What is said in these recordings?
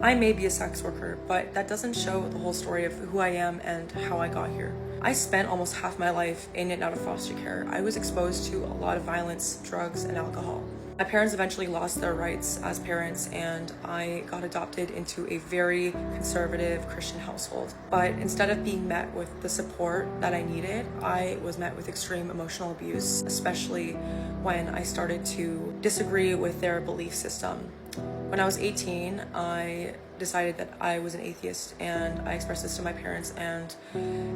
I may be a sex worker, but that doesn't show the whole story of who I am and how I got here. I spent almost half my life in and out of foster care. I was exposed to a lot of violence, drugs, and alcohol. My parents eventually lost their rights as parents, and I got adopted into a very conservative Christian household. But instead of being met with the support that I needed, I was met with extreme emotional abuse, especially when I started to disagree with their belief system. When I was 18, I decided that I was an atheist, and I expressed this to my parents, and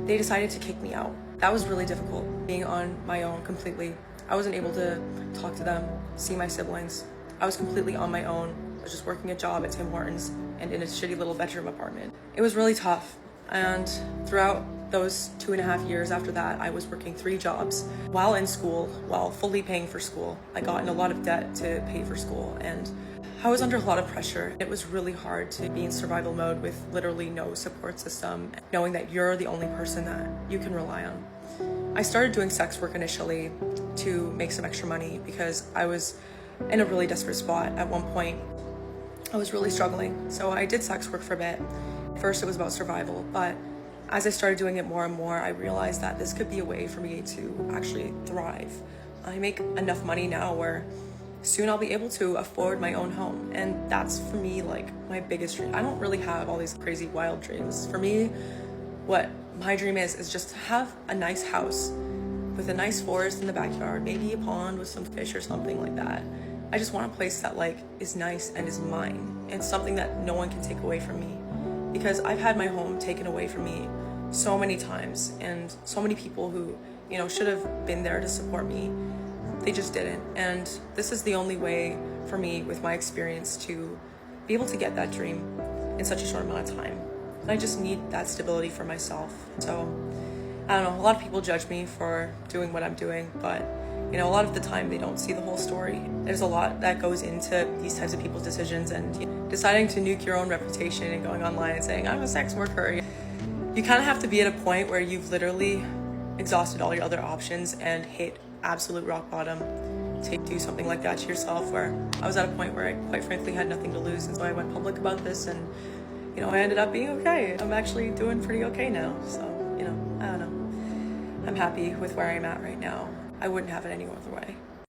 they decided to kick me out. That was really difficult, being on my own completely. I wasn't able to talk to them, see my siblings. I was completely on my own. I was just working a job at Tim Hortons and in a shitty little bedroom apartment. It was really tough, and throughout those 2.5 years after that, I was working 3 jobs while in school, while fully paying for school. I got in a lot of debt to pay for school, and I was under a lot of pressure. It was really hard to be in survival mode with literally no support system, knowing that you're the only person that you can rely on. I started doing sex work initially to make some extra money because I was in a really desperate spot. At one point, I was really struggling. So I did sex work for a bit. First, it was about survival, but as I started doing it more and more, I realized that this could be a way for me to actually thrive. I make enough money now where soon I'll be able to afford my own home. And that's for me like my biggest dream. I don't really have all these crazy wild dreams. For me, what my dream is just to have a nice house with a nice forest in the backyard, maybe a pond with some fish or something like that. I just want a place that like is nice and is mine, and something that no one can take away from me. Because I've had my home taken away from me so many times, and so many people who, should have been there to support me, they just didn't. And this is the only way for me, with my experience, to be able to get that dream in such a short amount of time. And I just need that stability for myself. So, I don't know, a lot of people judge me for doing what I'm doing, but a lot of the time they don't see the whole story. There's a lot that goes into these types of people's decisions, and deciding to nuke your own reputation and going online and saying, I'm a sex worker. You kind of have to be at a point where you've literally exhausted all your other options and hit absolute rock bottom to do something like that to yourself, where I was at a point where I quite frankly had nothing to lose, and so I went public about this, and I ended up being okay. I'm actually doing pretty okay now, so I don't know. I'm happy with where I'm at right now. I wouldn't have it any other way.